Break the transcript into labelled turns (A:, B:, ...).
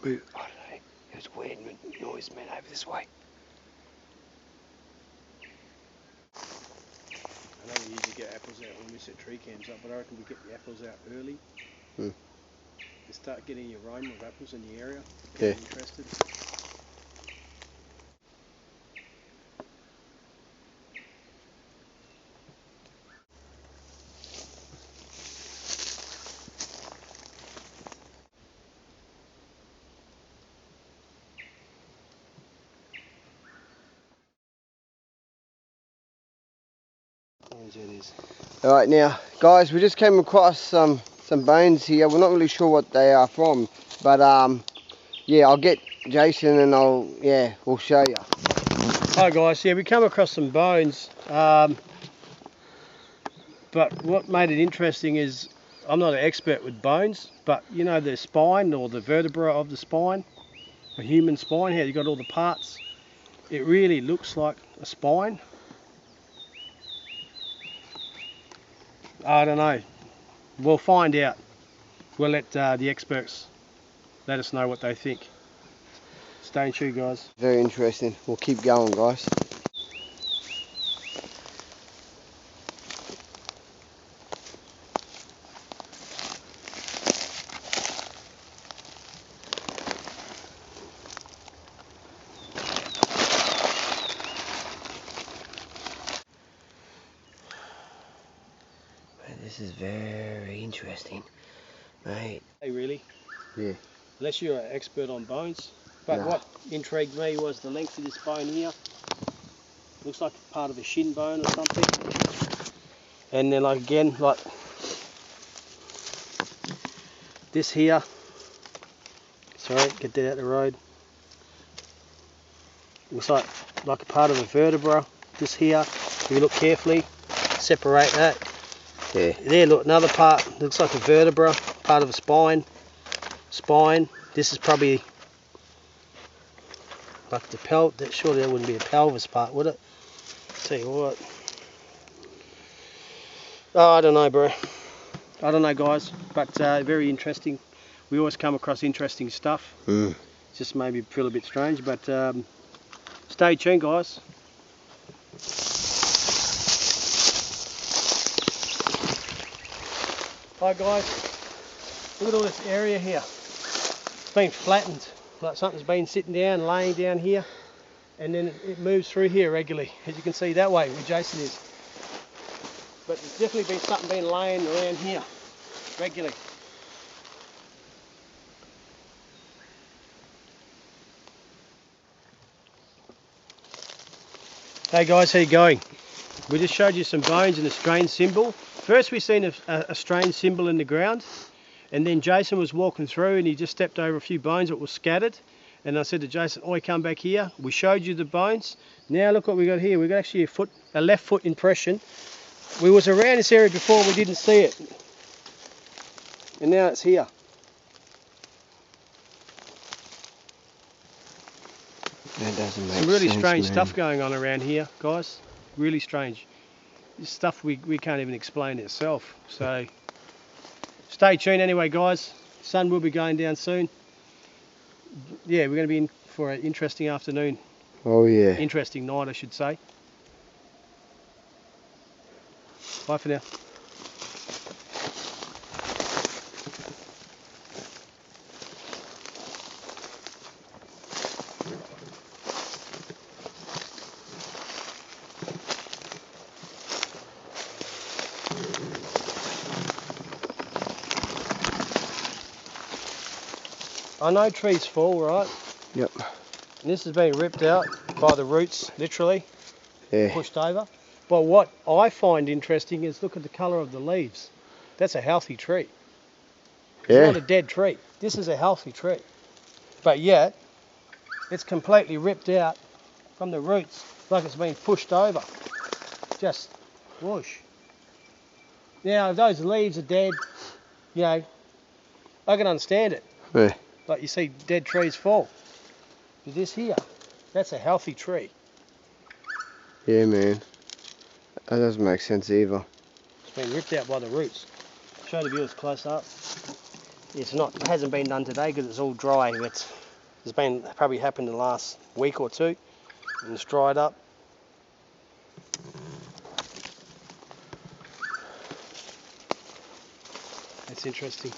A: I don't know. There's a weird noise, man, over this way.
B: I know we usually get apples out when we set tree cams up, but I reckon we get the apples out early.
A: Mm.
B: To start getting your aroma of apples in the area.
A: Yeah.
B: Interested.
A: Alright, now guys, we just came across some bones here. We're not really sure what they are from, but yeah, I'll get Jason and we'll show you.
B: Hi guys, yeah, we come across some bones, but what made it interesting is I'm not an expert with bones, but you know the spine or the vertebra of the spine, a human spine, how you got all the parts, it really looks like a spine. I don't know, we'll find out. We'll let the experts let us know what they think. Stay tuned, guys.
A: Very interesting. We'll keep going, guys. This is very interesting, mate.
B: Hey, really?
A: Yeah.
B: Unless you're an expert on bones. But
A: No.
B: what intrigued me was the length of this bone here. Looks like part of a shin bone or something. And then like again, like this here. Sorry, get that out of the road. Looks like a part of a vertebra. This here, if you look carefully, separate that.
A: Yeah.
B: There, look, another part, looks like a vertebra, part of a spine. This is probably like the pelvis. Surely that wouldn't be a pelvis part, would it? Tell you what. Oh, I don't know, bro. I don't know, guys, but very interesting. We always come across interesting stuff. Just maybe feel a bit strange, but stay tuned, guys. Hi guys, look at all this area here. It's been flattened, like something's been sitting down, laying down here, and then it moves through here regularly, as you can see that way where Jason is. But there's definitely been something been laying around here regularly. Hey guys, how you going? We just showed you some bones and a strange symbol. First we seen a strange symbol in the ground, and then Jason was walking through and he just stepped over a few bones that were scattered, and I said to Jason, "Oi, come back here." We showed you the bones. Now look what we got here. We got actually a left foot impression. We was around this area before, we didn't see it, and now it's here.
A: That doesn't make
B: Some really
A: sense,
B: strange
A: man.
B: stuff going on around here, guys. Really strange. This stuff we can't even explain itself. So stay tuned anyway, guys. Sun will be going down soon. Yeah, we're going to be in for an interesting afternoon.
A: Oh yeah.
B: Interesting night, I should say. Bye for now. I know trees fall, right?
A: Yep.
B: And this has been ripped out by the roots, literally,
A: Yeah.
B: pushed over. But what I find interesting is look at the colour of the leaves. That's a healthy tree. It's
A: Yeah.
B: not a dead tree. This is a healthy tree. But yet, it's completely ripped out from the roots, like it's been pushed over. Just whoosh. Now, if those leaves are dead, you know, I can understand it.
A: Yeah.
B: Like you see dead trees fall. But this here, that's a healthy tree.
A: Yeah, man. That doesn't make sense either.
B: It's been ripped out by the roots. Show the viewers close up. It's not, it hasn't been done today because it's all dry. It's been probably happened in the last week or two, and it's dried up. That's interesting.